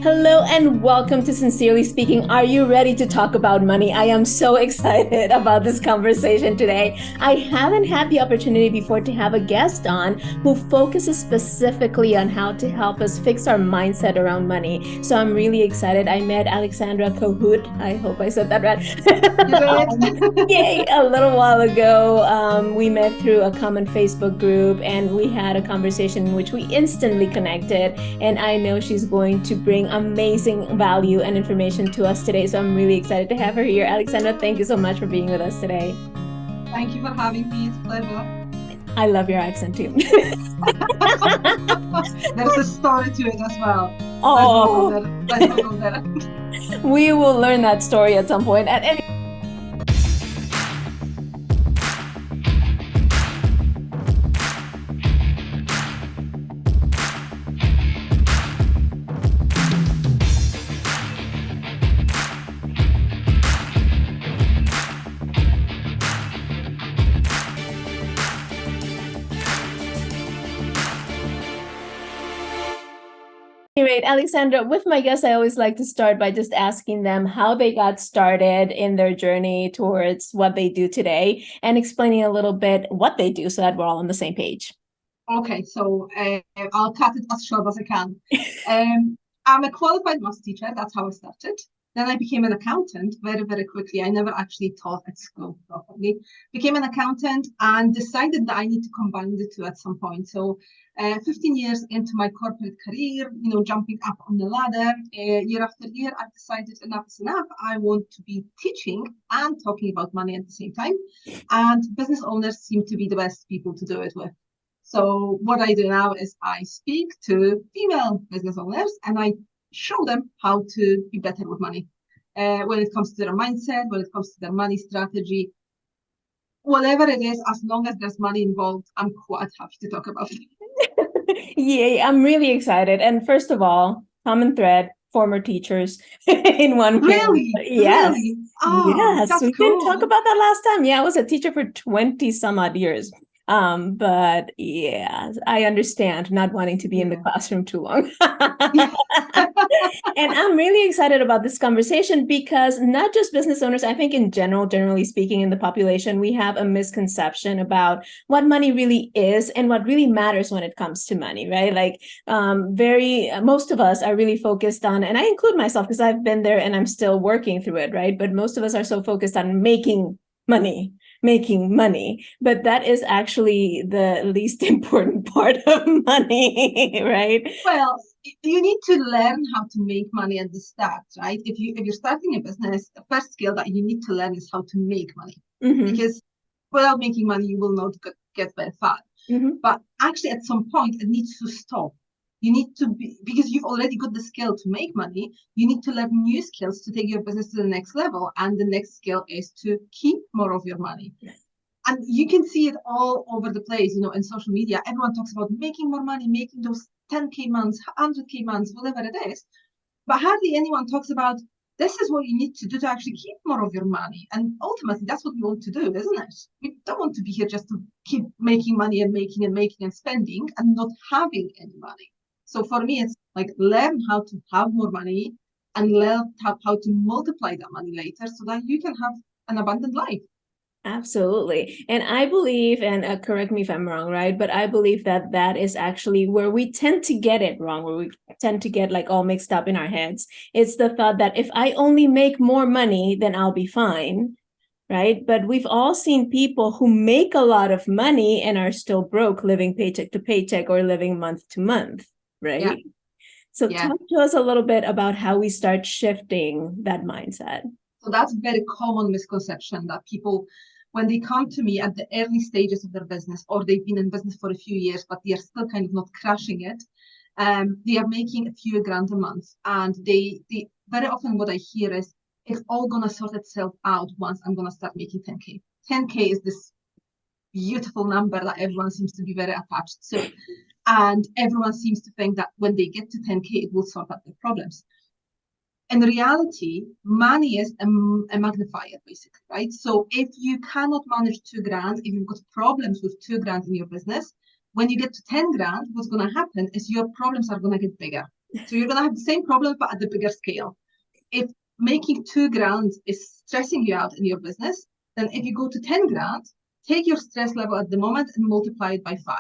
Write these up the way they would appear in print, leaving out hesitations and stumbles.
Hello and welcome to Sincerely Speaking. Are you ready to talk about money? I am so excited about this conversation today. I haven't had the opportunity before to have a guest on who focuses specifically on how to help us fix our mindset around money. So I'm really excited. I met Aleksandra Kohut. I hope I said that right. You did? Yay, a little while ago. We met through a common Facebook group and we had a conversation in which we instantly connected. And I know she's going to bring amazing value and information to us today. So I'm really excited to have her here. Aleksandra, thank you so much for being with us today. Thank you for having me. It's a pleasure. I love your accent too. There's a story to it as well. Oh, Let's not go there. we will learn that story at some point. At any rate, Aleksandra, with my guests, I always like to start by just asking them how they got started in their journey towards what they do today and explaining a little bit what they do so that we're all on the same page. Okay, so I'll cut it as short as I can. I'm a qualified maths teacher. That's how I started. Then I became an accountant very, very quickly. I never actually taught at school properly. Became an accountant and decided that I need to combine the two at some point. So 15 years into my corporate career, jumping up on the ladder, year after year, I've decided enough is enough. I want to be teaching and talking about money at the same time. And business owners seem to be the best people to do it with. So what I do now is I speak to female business owners and I show them how to be better with money. When it comes to their mindset, when it comes to their money strategy, whatever it is, as long as there's money involved, I'm quite happy to talk about it. Yay, I'm really excited. And first of all, common thread, former teachers in one Really? Yes. Really? Oh, Yes, that's we cool. didn't talk about that last time. Yeah, I was a teacher for 20 some odd years. But yeah, I understand not wanting to be in the classroom too long. And I'm really excited about this conversation because not just business owners, I think in general, generally speaking, in the population, we have a misconception about what money really is and what really matters when it comes to money, right? Like most of us are really focused on, and I include myself because I've been there and I'm still working through it, right? But most of us are so focused on making money, but that is actually the least important part of money, right? Well, you need to learn how to make money at the start, right? If you're starting a business, the first skill that you need to learn is how to make money. Mm-hmm. Because without making money, you will not get very far. Mm-hmm. But actually, at some point, it needs to stop. You need to be, because you've already got the skill to make money, you need to learn new skills to take your business to the next level. And the next skill is to keep more of your money. And you can see it all over the place, in social media. Everyone talks about making more money, making those 10K months, 100K months, whatever it is. But hardly anyone talks about this is what you need to do to actually keep more of your money. And ultimately, that's what we want to do, isn't it? We don't want to be here just to keep making money and making and making and spending and not having any money. So for me, it's like learn how to have more money and learn how to multiply that money later so that you can have an abundant life. Absolutely. And I believe, and correct me if I'm wrong, right? But I believe that that is actually where we tend to get it wrong, where we tend to get like all mixed up in our heads. It's the thought that if I only make more money, then I'll be fine, right? But we've all seen people who make a lot of money and are still broke, living paycheck to paycheck or living month to month, right? Yeah. So talk to us a little bit about how we start shifting that mindset. So that's a very common misconception that people, when they come to me at the early stages of their business, or they've been in business for a few years, but they are still kind of not crushing it, they are making a few grand a month. And they very often what I hear is, it's all going to sort itself out once I'm going to start making 10K. 10K is this beautiful number that everyone seems to be very attached to. And everyone seems to think that when they get to 10K, it will sort out their problems. In reality, money is a magnifier, basically, right? So if you cannot manage 2 grand, if you've got problems with 2 grand in your business, when you get to 10 grand, what's going to happen is your problems are going to get bigger. So you're going to have the same problem, but at the bigger scale. If making 2 grand is stressing you out in your business, then if you go to 10 grand, take your stress level at the moment and multiply it by 5.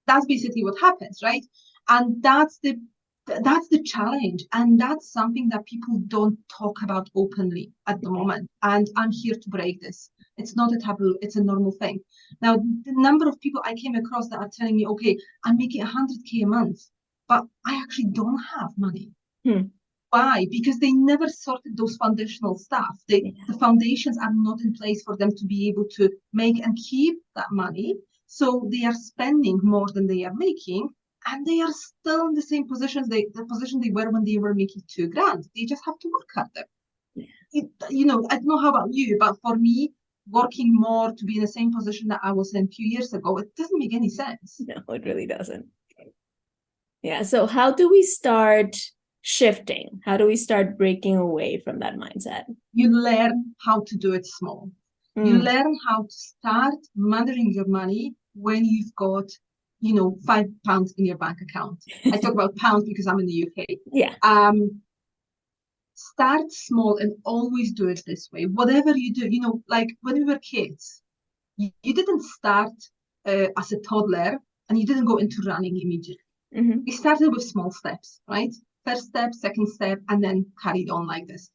That's basically what happens, right? And that's the challenge. And that's something that people don't talk about openly at the moment. And I'm here to break this. It's not a taboo, it's a normal thing. Now, the number of people I came across that are telling me, okay, I'm making 100K a month, but I actually don't have money. Why? Because they never sorted those foundational stuff. The foundations are not in place for them to be able to make and keep that money. So they are spending more than they are making, and they are still in the same positions the position they were when they were making 2 grand. They just have to work harder. I don't know how about you, but for me, working more to be in the same position that I was in a few years ago, it doesn't make any sense. No, it really doesn't. Yeah. So how do we start shifting? How do we start breaking away from that mindset? You learn how to do it small. You learn how to start managing your money when you've got, £5 in your bank account. I talk about pounds because I'm in the UK. Yeah. Start small and always do it this way. Whatever you do, like when we were kids, you didn't start as a toddler and you didn't go into running immediately. We started with small steps, right? First step, second step, and then carried on like this.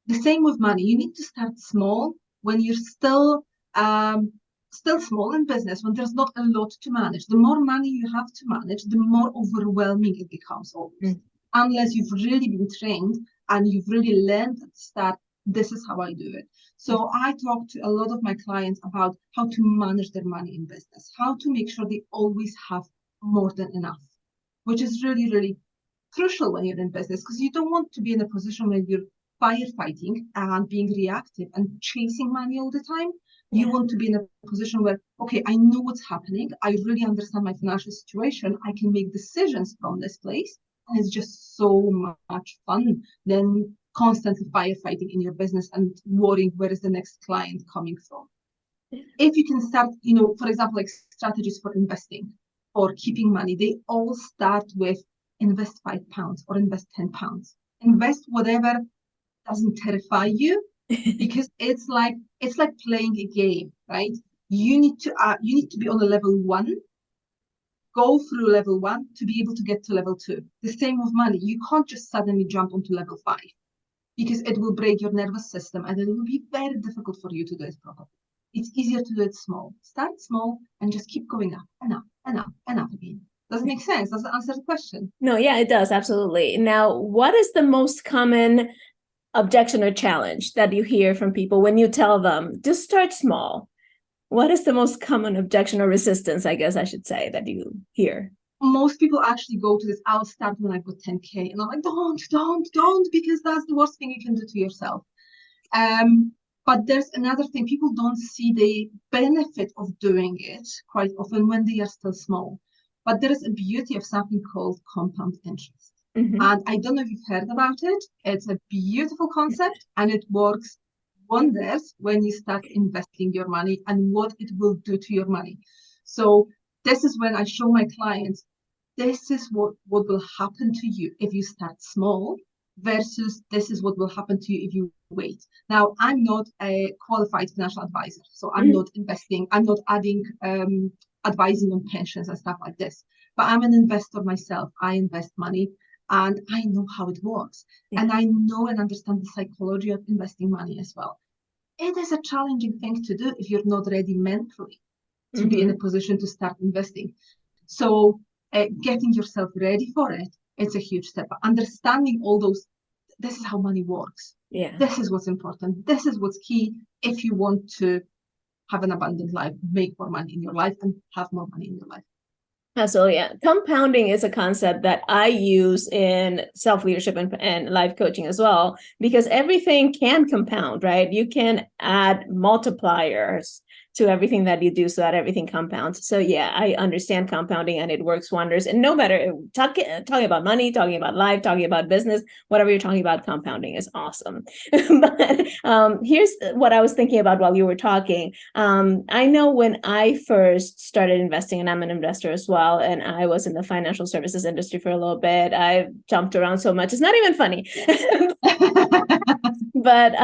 The same with money. You need to start small when you're still small in business, when there's not a lot to manage. The more money you have to manage, the more overwhelming it becomes always. Unless you've really been trained and you've really learned at the start, this is how I do it. So I talk to a lot of my clients about how to manage their money in business, how to make sure they always have more than enough, which is really, really crucial when you're in business, because you don't want to be in a position where you're firefighting and being reactive and chasing money all the time. You want to be in a position where, okay, I know what's happening. I really understand my financial situation. I can make decisions from this place. And it's just so much fun than constantly firefighting in your business and worrying where is the next client coming from. If you can start, for example, like strategies for investing or keeping money, they all start with invest £5 or invest £10. Invest whatever doesn't terrify you, because it's like playing a game, right? You need to be on a level 1, go through level 1 to be able to get to level 2. The same with money. You can't just suddenly jump onto level 5, because it will break your nervous system and it will be very difficult for you to do it properly. It's easier to do it small. Start small and just keep going up and up and up and up again. Does it make sense? Does it answer the question? No, yeah, it does. Absolutely. Now, what is the most common objection or challenge that you hear from people when you tell them, just start small? What is the most common objection or resistance, I guess I should say, that you hear? Most people actually go to this, I'll start when I've got 10K. And I'm like, don't, because that's the worst thing you can do to yourself. But there's another thing. People don't see the benefit of doing it quite often when they are still small. But there is a beauty of something called compound interest. And I don't know if you've heard about it. It's a beautiful concept and it works wonders when you start investing your money and what it will do to your money. So this is when I show my clients, this is what will happen to you if you start small versus this is what will happen to you if you wait. Now, I'm not a qualified financial advisor, so I'm not investing, I'm not adding advising on pensions and stuff like this, but I'm an investor myself. I invest money and I know how it works. And I know and understand the psychology of investing money as well. It is a challenging thing to do if you're not ready mentally to be in a position to start investing. So getting yourself ready for it, it's a huge step. But understanding all those, this is how money works. Yeah. This is what's important. This is what's key if you want to have an abundant life, make more money in your life, and have more money in your life. Absolutely. Yeah. Compounding is a concept that I use in self-leadership and life coaching as well, because everything can compound, right? You can add multipliers to everything that you do so that everything compounds. So yeah, I understand compounding and it works wonders. And no matter talking about money, talking about life, talking about business, whatever you're talking about, compounding is awesome. But here's what I was thinking about while you were talking. I know when I first started investing, and I'm an investor as well, and I was in the financial services industry for a little bit. I jumped around so much. It's not even funny. But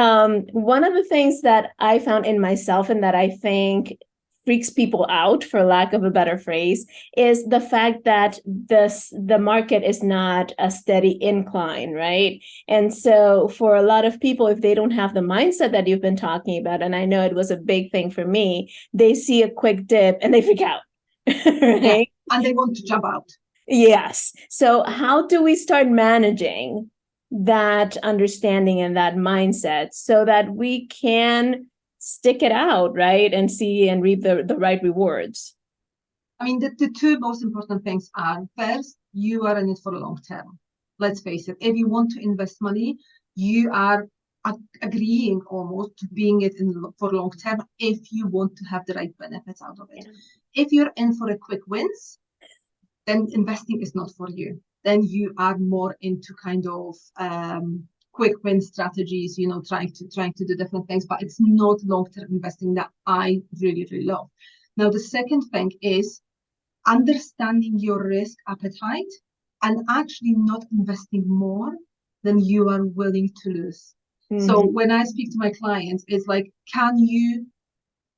one of the things that I found in myself and that I think freaks people out, for lack of a better phrase, is the fact that the market is not a steady incline, right? And so for a lot of people, if they don't have the mindset that you've been talking about, and I know it was a big thing for me, they see a quick dip and they freak out, right? Yeah, and they want to jump out. Yes. So how do we start managing that understanding and that mindset so that we can stick it out, right? And see and reap the right rewards? I mean, the two most important things are, first, you are in it for a long term. Let's face it, if you want to invest money, you are agreeing almost to being it for long term if you want to have the right benefits out of it. Yeah. If you're in for a quick wins, then investing is not for you. Then you are more into kind of quick win strategies, you know, trying to do different things, but it's not long-term investing that I really, really love. Now, the second thing is understanding your risk appetite and actually not investing more than you are willing to lose. Mm-hmm. So when I speak to my clients, it's like, can you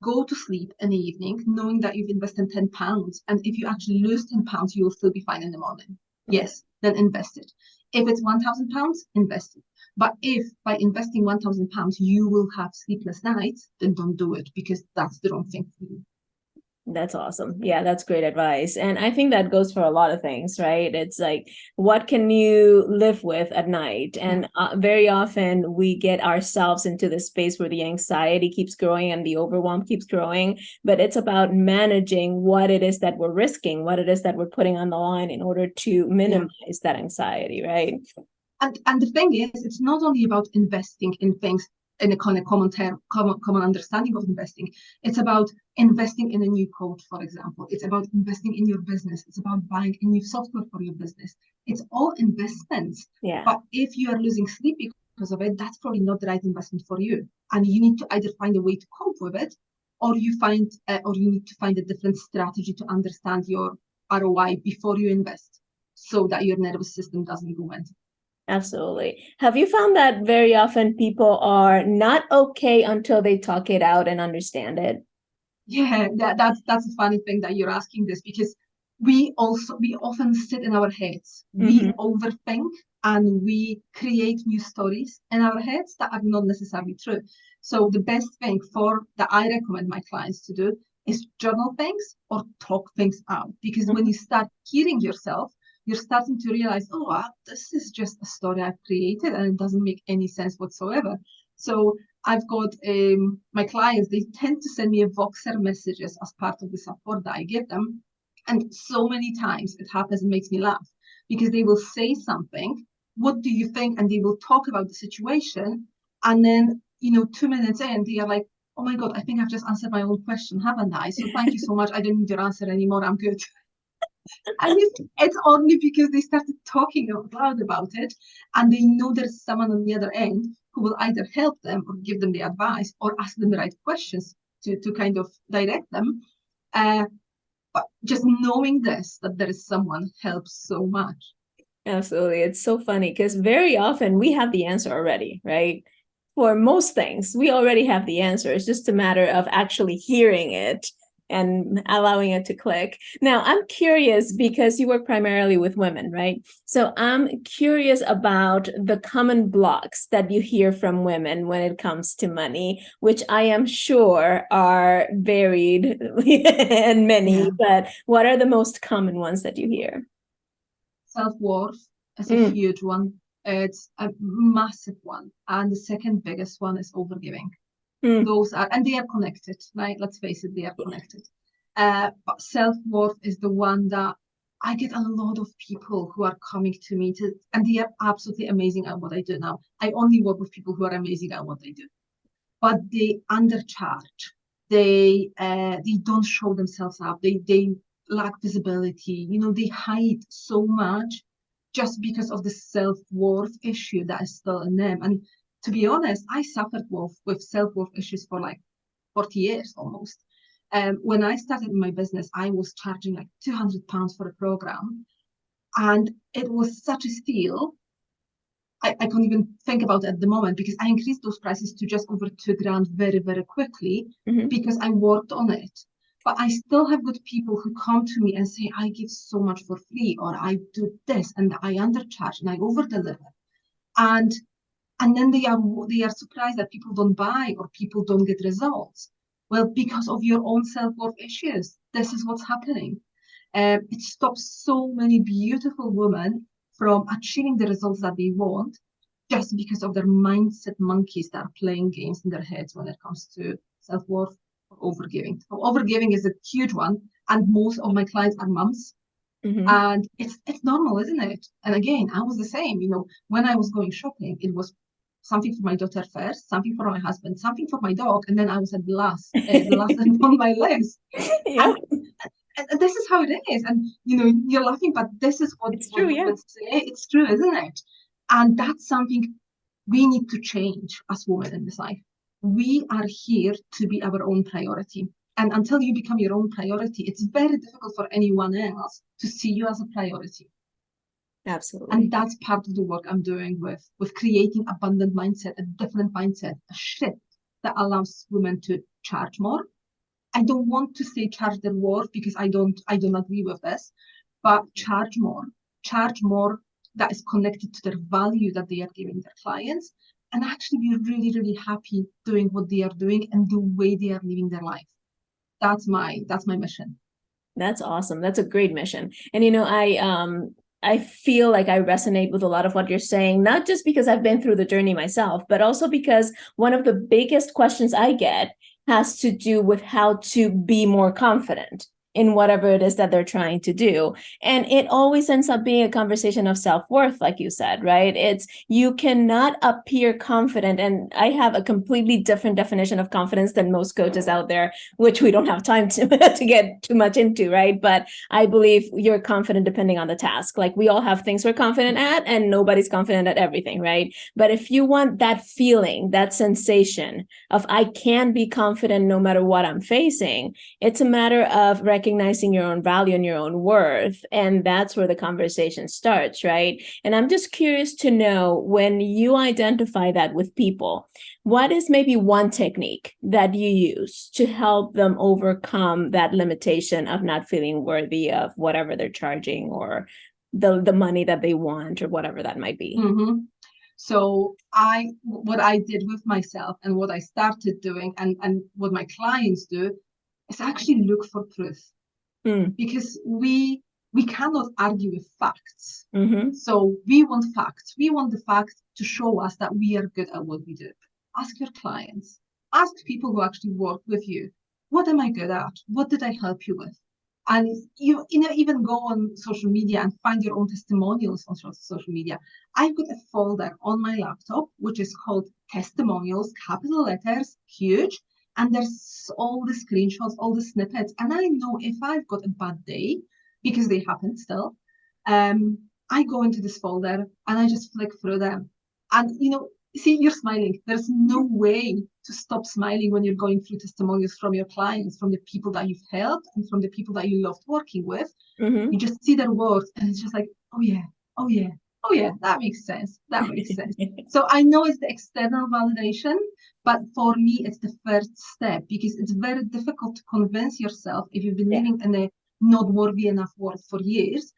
go to sleep in the evening knowing that you've invested £10, and if you actually lose £10, you will still be fine in the morning? Yes, then invest it. If it's £1,000, invest it. But if by investing £1,000 you will have sleepless nights, then don't do it, because that's the wrong thing for you. That's awesome. Yeah, that's great advice. And I think that goes for a lot of things, right? It's like, what can you live with at night? And very often we get ourselves into this space where the anxiety keeps growing and the overwhelm keeps growing. But it's about managing what it is that we're risking, what it is that we're putting on the line in order to minimize that anxiety, right? And the thing is, it's not only about investing in things in a kind of common understanding of investing. It's about investing in a new code, for example. It's about investing in your business. It's about buying a new software for your business. It's all investments. Yeah. But if you are losing sleep because of it, that's probably not the right investment for you. And you need to either find a way to cope with it, or you need to find a different strategy to understand your ROI before you invest, so that your nervous system doesn't go into. Absolutely. Have you found that very often people are not okay until they talk it out and understand it? Yeah, that's a funny thing that you're asking this, because we often sit in our heads. Mm-hmm. We overthink and we create new stories in our heads that are not necessarily true. So the best thing that I recommend my clients to do is journal things or talk things out, because when you start hearing yourself, you're starting to realize, oh, this is just a story I've created and it doesn't make any sense whatsoever. So I've got my clients, they tend to send me a Voxer messages as part of the support that I give them. And so many times it happens and makes me laugh, because they will say something, what do you think? And they will talk about the situation. And then, 2 minutes in, they are like, oh my God, I think I've just answered my own question, haven't I? So thank you so much. I don't need your answer anymore. I'm good. And it's only because they started talking out loud about it, and they know there's someone on the other end who will either help them or give them the advice or ask them the right questions to kind of direct them. But just knowing that there is someone helps so much. Absolutely. It's so funny because very often we have the answer already, right? For most things, we already have the answer. It's just a matter of actually hearing it and allowing it to click. Now, I'm curious, because you work primarily with women, right? So I'm curious about the common blocks that you hear from women when it comes to money, which I am sure are varied and many, but what are the most common ones that you hear? Self-worth is a huge one. It's a massive one. And the second biggest one is overgiving. Those are, and they are connected, right? Let's face it, they are connected. But self-worth is the one that I get a lot of people who are coming to me and they are absolutely amazing at what I do now. I only work with people who are amazing at what they do, but they undercharge. They don't show themselves up. They lack visibility. They hide so much just because of the self-worth issue that is still in them. And to be honest, I suffered with self-worth issues for like 40 years almost. When I started my business, I was charging like £200 for a program. And it was such a steal. I can't even think about it at the moment because I increased those prices to just over £2,000 very, very quickly because I worked on it. But I still have good people who come to me and say, I give so much for free, or I do this and I undercharge and I overdeliver. And then they are surprised that people don't buy or people don't get results. Well, because of your own self-worth issues, this is what's happening. It stops so many beautiful women from achieving the results that they want just because of their mindset monkeys that are playing games in their heads when it comes to self-worth or overgiving. So overgiving is a huge one, and most of my clients are moms. And it's normal, isn't it? And again, I was the same. When I was going shopping, it was something for my daughter first, something for my husband, something for my dog, and then I was at the last thing on my list. Yeah. And this is how it is. And you're laughing, but this is what It's true, yeah. women say. It's true, isn't it? And that's something we need to change as women in this life. We are here to be our own priority. And until you become your own priority, it's very difficult for anyone else to see you as a priority. Absolutely. And that's part of the work I'm doing with creating abundant mindset, a different mindset, a shift that allows women to charge more. I don't want to say charge their worth because I don't agree with this, but charge more that is connected to their value that they are giving their clients, and actually be really, really happy doing what they are doing and the way they are living their life. That's my mission. That's awesome. That's a great mission. And I feel like I resonate with a lot of what you're saying, not just because I've been through the journey myself, but also because one of the biggest questions I get has to do with how to be more confident in whatever it is that they're trying to do. And it always ends up being a conversation of self-worth, like you said, right? It's you cannot appear confident. And I have a completely different definition of confidence than most coaches out there, which we don't have time to get too much into, right? But I believe you're confident depending on the task. Like we all have things we're confident at and nobody's confident at everything, right? But if you want that feeling, that sensation of I can be confident no matter what I'm facing, it's a matter of recognizing your own value and your own worth. And that's where the conversation starts, right? And I'm just curious to know, when you identify that with people, what is maybe one technique that you use to help them overcome that limitation of not feeling worthy of whatever they're charging or the money that they want or whatever that might be? So what I did with myself and what I started doing and what my clients do is actually look for proof. Because we cannot argue with facts. So we want facts. We want the facts to show us that we are good at what we do. Ask your clients. Ask people who actually work with you. What am I good at? What did I help you with? And you even go on social media and find your own testimonials on social media. I've got a folder on my laptop, which is called testimonials, capital letters, huge. And there's all the screenshots, all the snippets. And I know if I've got a bad day, because they happen still, I go into this folder and I just flick through them. And, see, you're smiling. There's no way to stop smiling when you're going through testimonials from your clients, from the people that you've helped and from the people that you loved working with. You just see their words and it's just like, oh yeah, oh yeah, oh yeah, that makes sense. That makes sense. So I know it's the external validation, but for me, it's the first step because it's very difficult to convince yourself if you've been living in a not worthy enough world for years,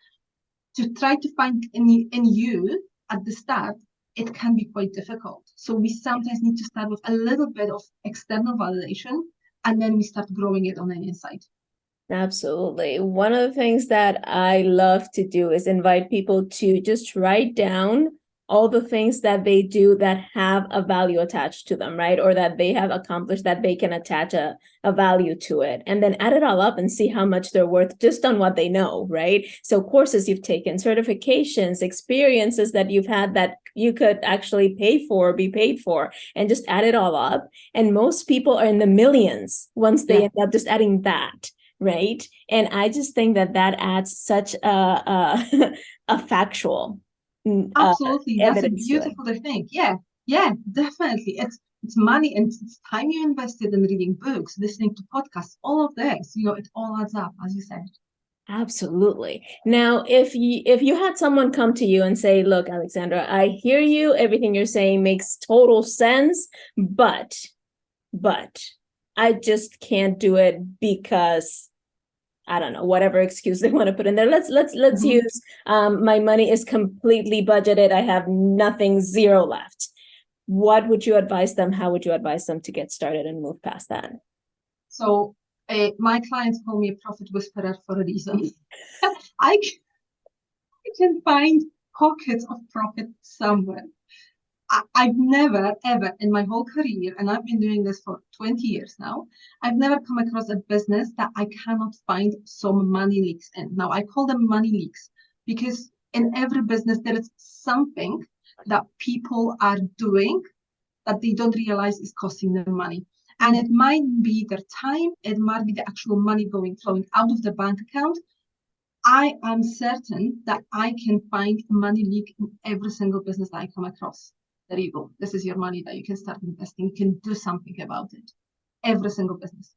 to try to find in you at the start, it can be quite difficult. So we sometimes need to start with a little bit of external validation and then we start growing it on the inside. Absolutely. One of the things that I love to do is invite people to just write down all the things that they do that have a value attached to them, right? Or that they have accomplished that they can attach a value to it, and then add it all up and see how much they're worth just on what they know, right? So courses you've taken, certifications, experiences that you've had that you could actually be paid for, and just add it all up. And most people are in the millions once they end up just adding that, right? And I just think that adds such a factual Absolutely. That's a evidence to it. beautiful thing. Yeah, definitely. It's money and it's time you invested in reading books, listening to podcasts, all of this, it all adds up, as you said. Absolutely. Now, if you had someone come to you and say, look, Aleksandra, I hear you, everything you're saying makes total sense, but I just can't do it because I don't know, whatever excuse they want to put in there. Let's use my money is completely budgeted. I have nothing, zero left. What would you advise them? How would you advise them to get started and move past that? So my clients call me a profit whisperer for a reason. I can find pockets of profit somewhere. I've never, ever in my whole career, and I've been doing this for 20 years now, I've never come across a business that I cannot find some money leaks in. Now, I call them money leaks because in every business, there is something that people are doing that they don't realize is costing them money. And it might be their time, it might be the actual money flowing out of the bank account. I am certain that I can find a money leak in every single business that I come across. There you go. This is your money that you can start investing. You can do something about it. Every single business.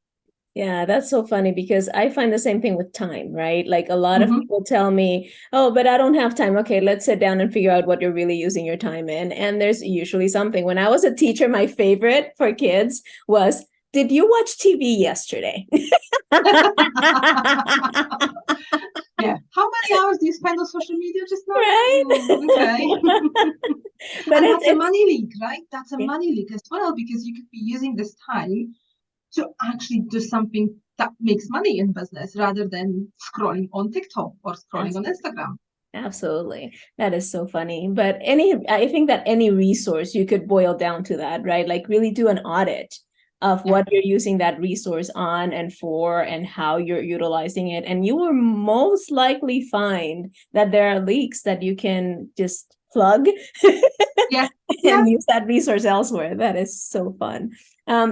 Yeah, that's so funny because I find the same thing with time, right? Like a lot of people tell me, oh, but I don't have time. Okay, let's sit down and figure out what you're really using your time in. And there's usually something. When I was a teacher, my favorite for kids was, did you watch TV yesterday? Yeah. How many hours do you spend on social media just now? Right. Okay. But that's a money leak, right? That's a money leak as well, because you could be using this time to actually do something that makes money in business rather than scrolling on TikTok or scrolling on Instagram. Absolutely. That is so funny. But I think that any resource you could boil down to that, right? Like really do an audit of what you're using that resource on and for and how you're utilizing it. And you will most likely find that there are leaks that you can just plug and use that resource elsewhere. That is so fun.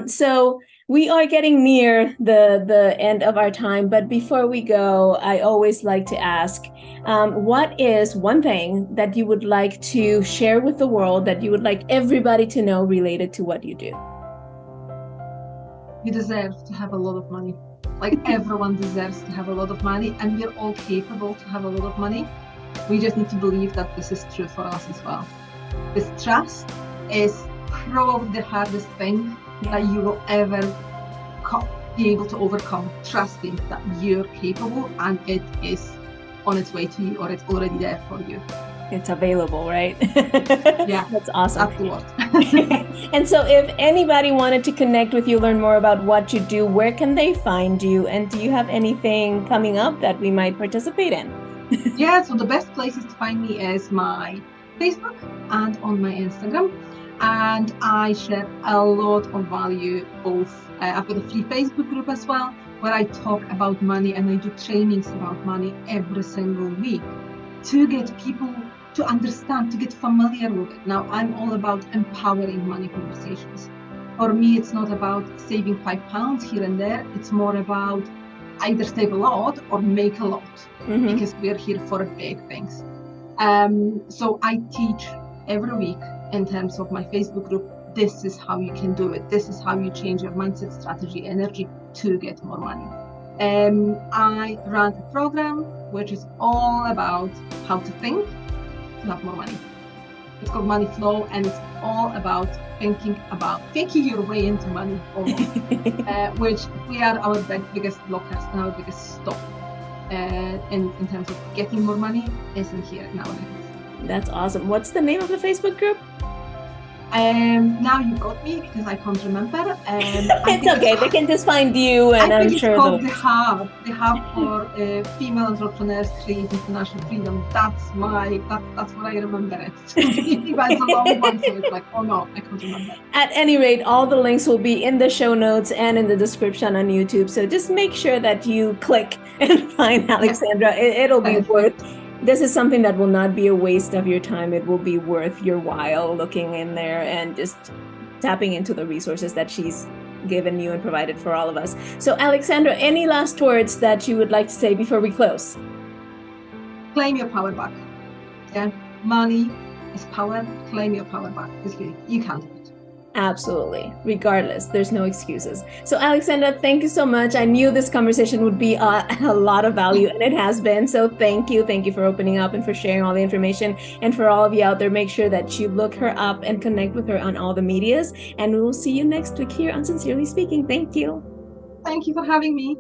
So we are getting near the end of our time, but before we go, I always like to ask, what is one thing that you would like to share with the world that you would like everybody to know related to what you do? You deserve to have a lot of money. Like everyone deserves to have a lot of money, and we're all capable to have a lot of money. We just need to believe that this is true for us as well. This trust is probably the hardest thing that you will ever be able to overcome, trusting that you're capable and it is on its way to you, or it's already there for you. It's available, right? Yeah, that's awesome. That's the word. And so if anybody wanted to connect with you, learn more about what you do, where can they find you? And do you have anything coming up that we might participate in? Yeah, so the best places to find me is my Facebook and on my Instagram. And I share a lot of value, both I've got a free Facebook group as well, where I talk about money and I do trainings about money every single week to get people to understand, to get familiar with it. Now, I'm all about empowering money conversations. For me, it's not about saving £5 here and there. It's more about either save a lot or make a lot, because we're here for big things. So I teach every week in terms of my Facebook group, this is how you can do it. This is how you change your mindset, strategy, energy to get more money. I run a program which is all about how to think to have more money. It's called Money Flow, and it's all about thinking your way into money, almost, which we are our biggest blockers and our biggest stop in terms of getting more money isn't here nowadays. That's awesome. What's the name of the Facebook group? Now you got me because I can't remember. I It's think okay. They can just find you, I and I'm think it's sure called they'll. the Hub for Female Entrepreneurs Create International Freedom. That's what I remember it to be. But it's a long one, so it's like, oh no, I can't remember. At any rate, all the links will be in the show notes and in the description on YouTube. So just make sure that you click and find Aleksandra. It'll be worth. Perfect. This is something that will not be a waste of your time. It will be worth your while looking in there and just tapping into the resources that she's given you and provided for all of us. So, Aleksandra, any last words that you would like to say before we close? Claim your power back. Yeah, money is power. Claim your power back because you can do it. Absolutely. Regardless, there's no excuses. So, Aleksandra, thank you so much. I knew this conversation would be a lot of value, and it has been. So, thank you. Thank you for opening up and for sharing all the information. And for all of you out there, make sure that you look her up and connect with her on all the medias. And we will see you next week here on Sincerely Speaking. Thank you. Thank you for having me.